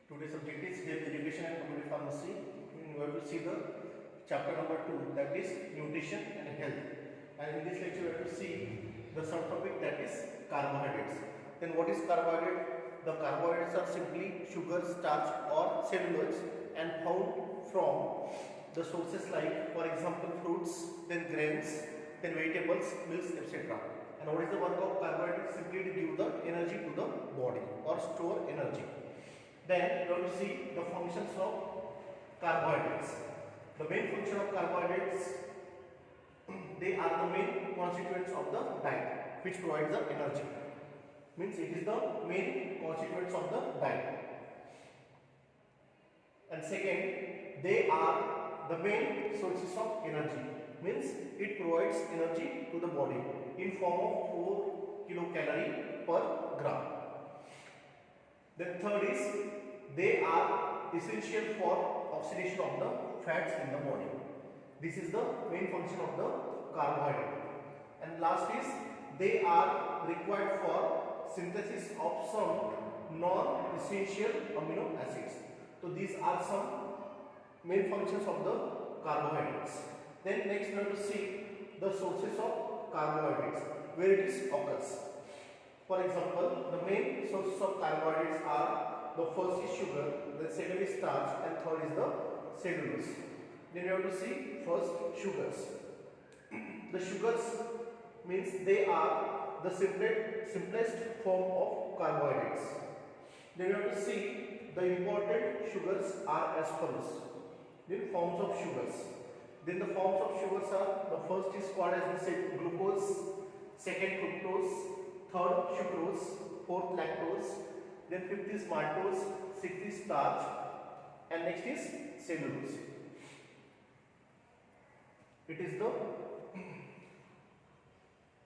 Today's subject is health education and community pharmacy. We have to see the chapter number 2, that is nutrition and health. And in this lecture we have to see the subtopic, that is carbohydrates. Then what is carbohydrate? The carbohydrates are simply sugar, starch or cellulose and found from the sources like, for example, fruits, then grains, then vegetables, milks, etc. And what is the work of carbohydrates? Simply to give the energy to the body or store energy. Then we have to see the functions of carbohydrates. The main function of carbohydrates, they are the main constituents of the diet which provides the energy. Means it is the main constituents of the diet. And second, they are the main sources of energy. Means it provides energy to the body in form of 4 kilocalorie per gram. Then third is, they are essential for oxidation of the fats in the body. This is the main function of the carbohydrate. And last is, they are required for synthesis of some non-essential amino acids. So these are some main functions of the carbohydrates. Then next we have to see the sources of carbohydrates, where it is occurs. For example, the main sources of carbohydrates are, the first is sugar, the second is starch, and third is the cellulose. Then we have to see first sugars. The sugars means they are the simplest form of carbohydrates. Then we have to see the important sugars are as follows. Then forms of sugars. Then the forms of sugars are, the first is called as we said glucose, second fructose, third sucrose, fourth lactose, then fifth is maltose, sixth is starch, and next is cellulose. It is the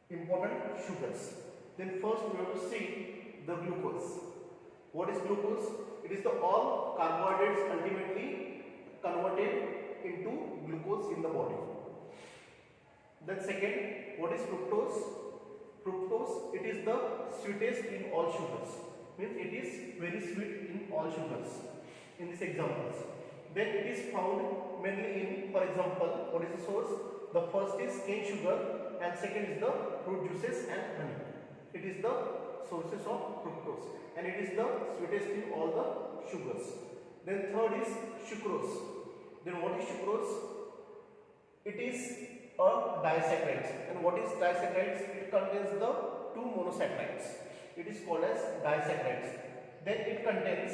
important sugars. Then first we have to see the glucose. What is glucose? It is the all carbohydrates ultimately converted into glucose in the body. Then second, what is fructose? Fructose, it is the sweetest in all sugars. Means it is very sweet in all sugars in these examples. Then it is found mainly in, for example, what is the source? The first is cane sugar and second is the fruit juices and honey. It is the sources of fructose and it is the sweetest in all the sugars. Then third is sucrose. Then what is sucrose? It is a disaccharide. And what is disaccharides? It contains the 2 monosaccharides. It is called as disaccharides. Then it contains,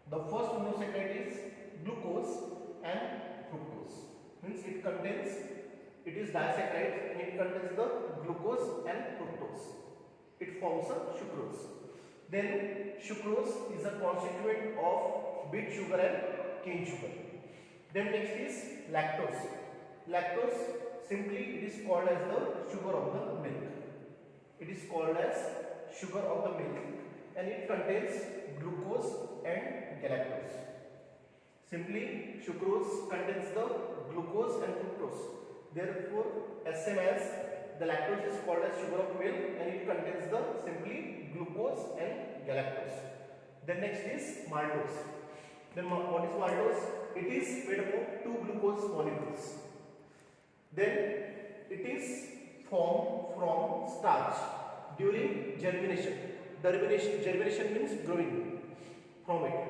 the first monosaccharide is glucose and fructose. Means it contains, it is disaccharide and it contains the glucose and fructose. It forms a sucrose. Then sucrose is a constituent of beet sugar and cane sugar. Then next is lactose. Lactose, simply it is called as the sugar of the milk. It is called as sugar of the milk and it contains glucose and galactose. Simply sucrose contains the glucose and fructose. Therefore, as same as the lactose is called as sugar of milk and it contains the simply glucose and galactose. Then next is maltose. Then what is maltose? It is made up of 2 glucose molecules. Then it is formed from starch during germination. Germination means growing from it.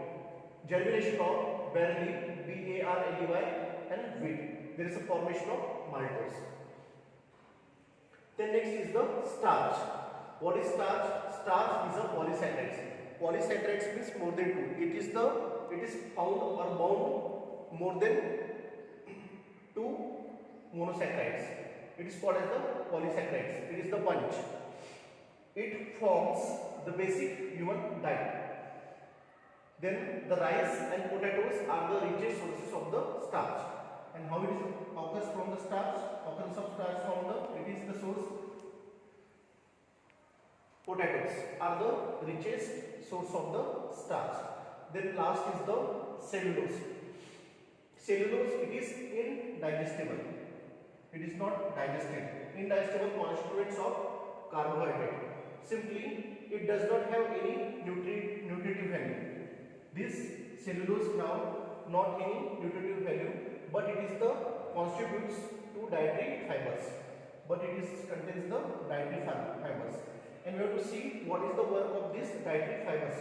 Germination of barley, B-A-R-L-E-Y, and wheat. There is a formation of maltose. Then next is the starch. What is starch? Starch is a polysaccharide. Polysaccharides means more than 2. It is found or bound more than 2 monosaccharides. It is called as the polysaccharides. It is the bunch. It forms the basic human diet. Then the rice and potatoes are the richest sources of the starch. And how it is occurs from the starch? Occurrence of starch from the, it is the source. Potatoes are the richest source of the starch. Then last is the cellulose. Cellulose, it is indigestible. It is not digested. Indigestible constituents of carbohydrate. Simply, it does not have any nutritive value. cellulose have not any nutritive value, but it is the contributes to dietary fibers. But it is contains the dietary fibers. And we have to see what is the work of this dietary fibers.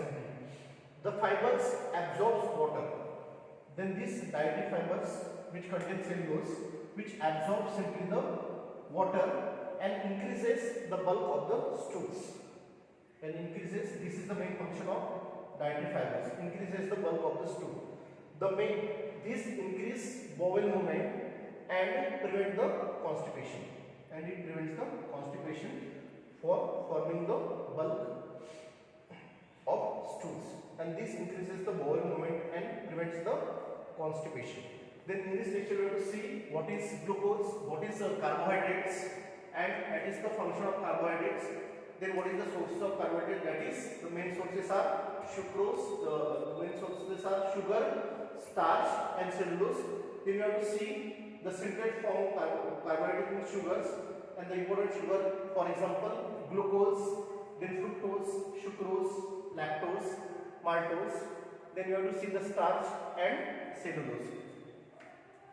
The fibers absorbs water. Then these dietary fibers, which contain cellulose, which absorbs simply the water and increases the bulk of the stools. And increases, this is the main function of dietary fibers, increases the bulk of the stool. This increase bowel movement and prevent the constipation. And it prevents the constipation for forming the bulk of stools. And this increases the bowel movement and prevents the constipation. Then in this lecture we have to see what is glucose, what is carbohydrates, and that is the function of carbohydrates. Then what is the sources of carbohydrate? That is, the main sources are sucrose, the main sources are sugar, starch and cellulose. Then we have to see the central form of carbohydrate in sugars and the important sugar, for example glucose, then fructose, sucrose, lactose, maltose. Then we have to see the starch and cellulose.